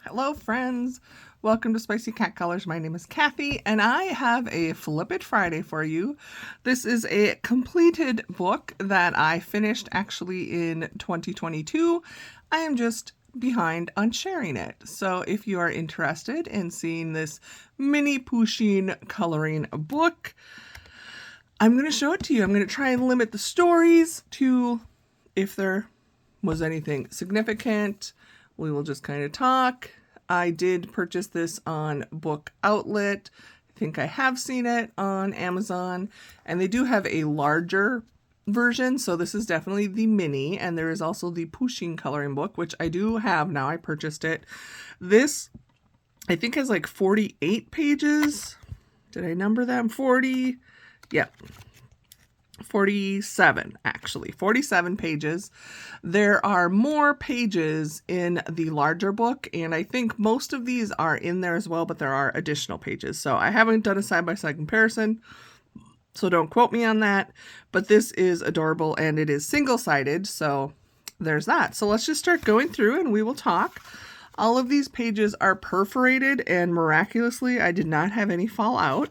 Hello friends, welcome to Spicy Cat Colors. My name is Kathy and I have a Flip It Friday for you. This is a completed book that I finished actually in 2022. I am just behind on sharing it. So if you are interested in seeing this mini Pusheen coloring book, I'm going to show it to you. I'm going to try and limit the stories to if there was anything significant. We will just kind of talk. I did purchase this on Book Outlet. I think I have seen it on Amazon. And they do have a larger version. So this is definitely the mini. And there is also the Pusheen coloring book, which I do have now. I purchased it. This, I think, has like 48 pages. Did I number them? 40? Yep. 47 actually, 47 pages. There are more pages in the larger book, and I think most of these are in there as well, but there are additional pages. So I haven't done a side-by-side comparison, so don't quote me on that, but this is adorable and it is single-sided, so there's that. So let's just start going through and we will talk. All of these pages are perforated, and miraculously I did not have any fall out,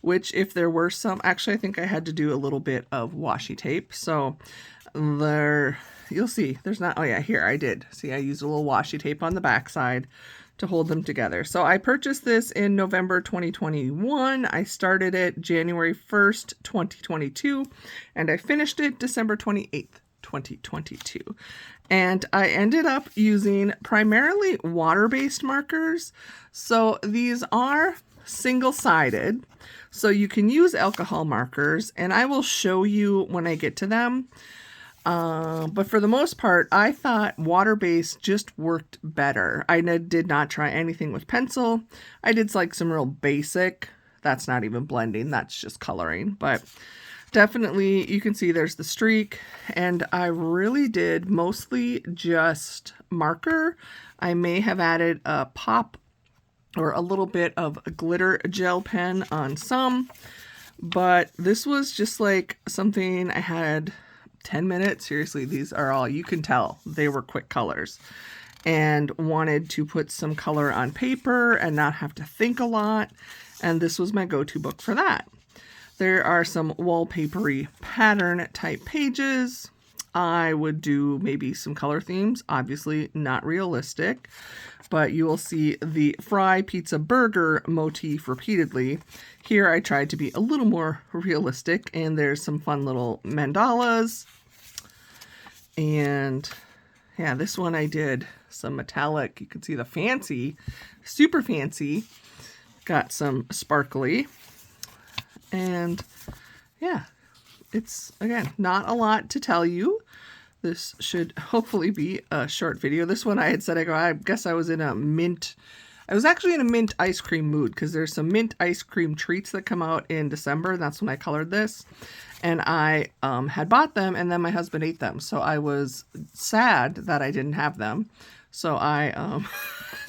which if there were some, actually I think I had to do a little bit of washi tape. So there, you'll see there's not, oh yeah, here I did. See, I used a little washi tape on the back side to hold them together. So I purchased this in November 2021. I started it January 1st, 2022, and I finished it December 28th. 2022. And I ended up using primarily water-based markers. So these are single-sided. So you can use alcohol markers, and I will show you when I get to them. But for the most part, I thought water-based just worked better. I did not try anything with pencil. I did like some real basic. That's not even blending. That's just coloring. But definitely, you can see there's the streak, and I really did mostly just marker. I may have added a pop or a little bit of a glitter gel pen on some, but this was just like something I had 10 minutes. Seriously, these are all, you can tell they were quick colors, and wanted to put some color on paper and not have to think a lot, and this was my go-to book for that. There are some wallpapery pattern type pages. I would do maybe some color themes, obviously not realistic, but you will see the fry, pizza, burger motif repeatedly. Here I tried to be a little more realistic, and there's some fun little mandalas. And yeah, this one I did some metallic. You can see the fancy, super fancy. Got some sparkly. And yeah, it's, again, not a lot to tell you. This should hopefully be a short video. This one I had said, I guess I was in a mint, I was actually in a mint ice cream mood, because there's some mint ice cream treats that come out in December. And that's when I colored this. And I had bought them, and then my husband ate them. So I was sad that I didn't have them. So I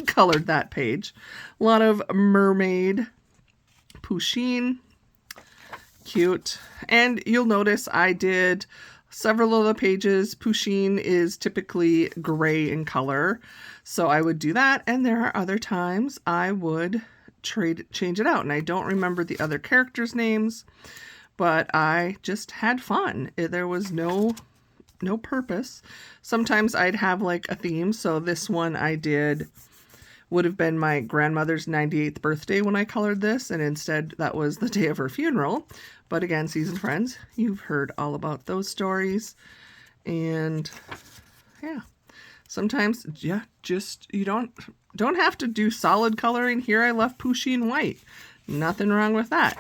colored that page. A lot of mermaid Pusheen. Cute. And you'll notice I did several of the pages. Pusheen is typically gray in color, so I would do that, and there are other times I would change it out, and I don't remember the other characters' names, but I just had fun. There was no purpose. Sometimes I'd have like a theme, so this one I did would have been my grandmother's 98th birthday when I colored this, and instead that was the day of her funeral. But again, seasoned friends, you've heard all about those stories. And yeah, sometimes, yeah, just you don't have to do solid coloring. Here I left Pusheen white. Nothing wrong with that.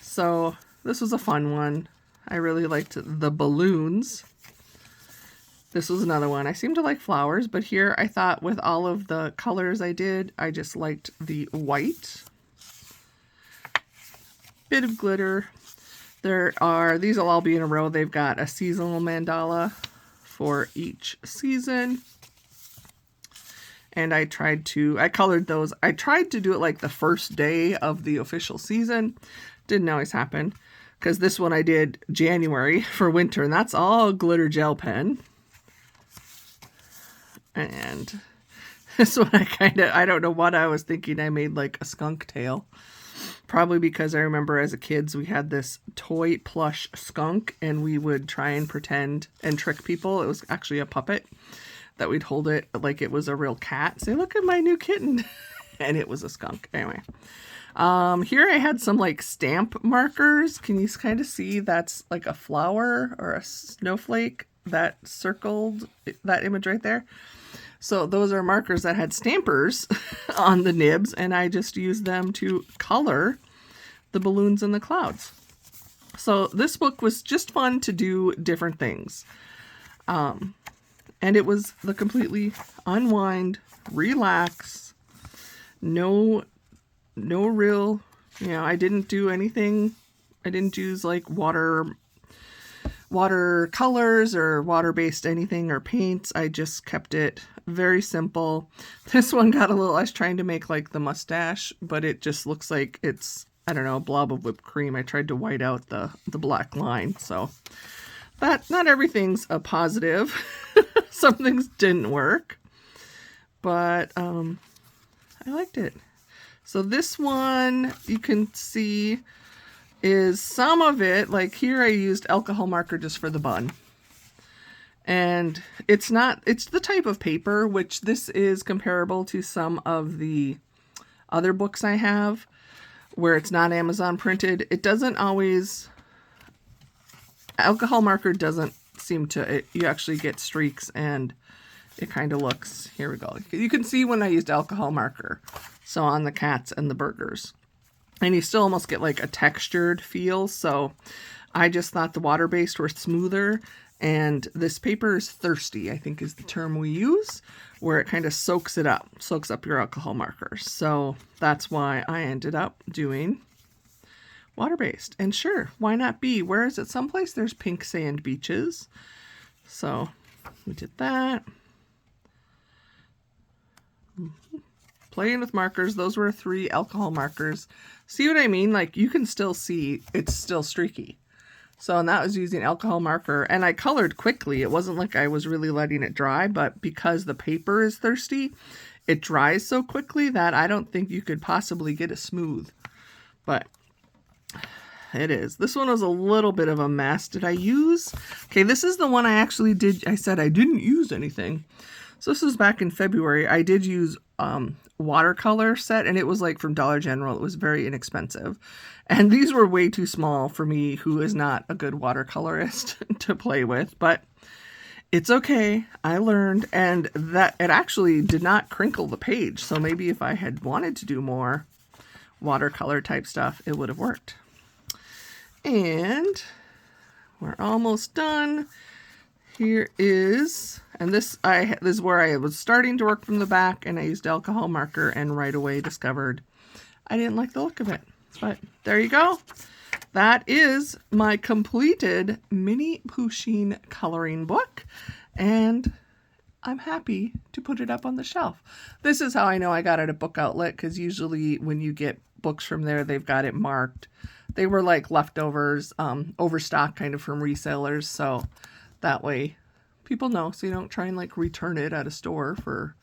So this was a fun one. I really liked the balloons. This was another one. I seem to like flowers, but here I thought with all of the colors I did, I just liked the white. Bit of glitter. These will all be in a row. They've got a seasonal mandala for each season. And I colored those. I tried to do it like the first day of the official season. Didn't always happen, because this one I did January for winter, and that's all glitter gel pen. And This one I don't know what I was thinking. I made like a skunk tail. Probably because I remember as a kids we had this toy plush skunk and we would try and pretend and trick people. It was actually a puppet that we'd hold it like it was a real cat. Say, look at my new kitten. And it was a skunk. Anyway. Here I had some like stamp markers. Can you kind of see that's like a flower or a snowflake that circled that image right there? So those are markers that had stampers on the nibs, and I just used them to color the balloons and the clouds. So this book was just fun to do different things. And it was the completely unwind, relax, no real, I didn't do anything. I didn't use like water colors or water-based anything or paints. I just kept it very simple. This one got a little, I was trying to make like the mustache, but it just looks like it's, I don't know, a blob of whipped cream. I tried to white out the black line. So that, not everything's a positive. Some things didn't work, but I liked it. So this one you can see is some of it, like here I used alcohol marker just for the bun. And it's the type of paper, which this is comparable to some of the other books I have where it's not Amazon printed. It doesn't always, alcohol marker doesn't seem to, you actually get streaks and it kind of looks, here we go. You can see when I used alcohol marker. So on the cats and the burgers. And you still almost get like a textured feel. So I just thought the water-based were smoother. And this paper is thirsty, I think is the term we use, where it kind of soaks up your alcohol markers. So that's why I ended up doing water-based. And sure, why not be? Where is it? Someplace there's pink sand beaches. So we did that. Playing with markers. Those were 3 alcohol markers. See what I mean? Like you can still see it's still streaky. So, and that was using alcohol marker, and I colored quickly. It wasn't like I was really letting it dry, but because the paper is thirsty, it dries so quickly that I don't think you could possibly get it smooth. But it is. This one was a little bit of a mess. Did I use? Okay, this is the one I actually did. I said I didn't use anything. So this was back in February. I did use watercolor set, and it was like from Dollar General. It was very inexpensive. And these were way too small for me, who is not a good watercolorist, to play with. But it's okay. I learned, and that it actually did not crinkle the page. So maybe if I had wanted to do more watercolor type stuff, it would have worked. And we're almost done. Here is, and this is where I was starting to work from the back, and I used alcohol marker and right away discovered I didn't like the look of it. But there you go. That is my completed mini Pusheen coloring book, and I'm happy to put it up on the shelf. This is how I know I got it at Book Outlet, because usually when you get books from there, they've got it marked. They were like leftovers, overstock kind of from resellers, so that way people know, so you don't try and like return it at a store for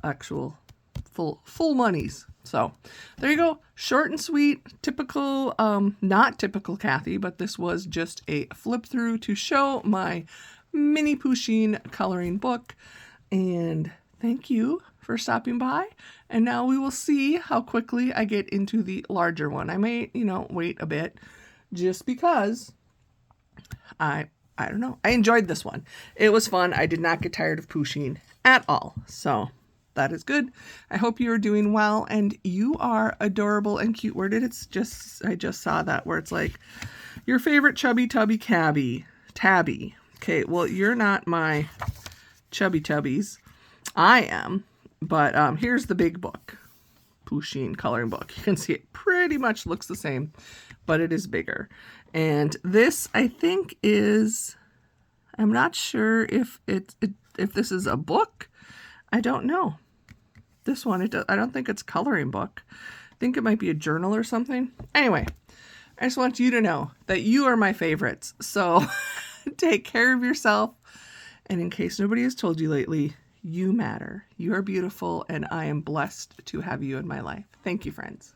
actual full monies. So there you go. Short and sweet, typical, not typical Kathy, but this was just a flip through to show my mini Pusheen coloring book. And thank you for stopping by. And now we will see how quickly I get into the larger one. I may, wait a bit just because I don't know. I enjoyed this one. It was fun. I did not get tired of Pusheen at all. So that is good. I hope you are doing well, and you are adorable and cute. Where did I just saw that where it's like your favorite chubby tubby tabby. Okay, well, you're not my chubby tubbies. I am, but here's the big book, Pusheen coloring book. You can see it pretty much looks the same, but it is bigger. And this, I think, is, I'm not sure if this is a book. I don't know. This one, I don't think it's a coloring book. I think it might be a journal or something. Anyway, I just want you to know that you are my favorites. So take care of yourself. And in case nobody has told you lately, You matter. You are beautiful, and I am blessed to have you in my life. Thank you, friends.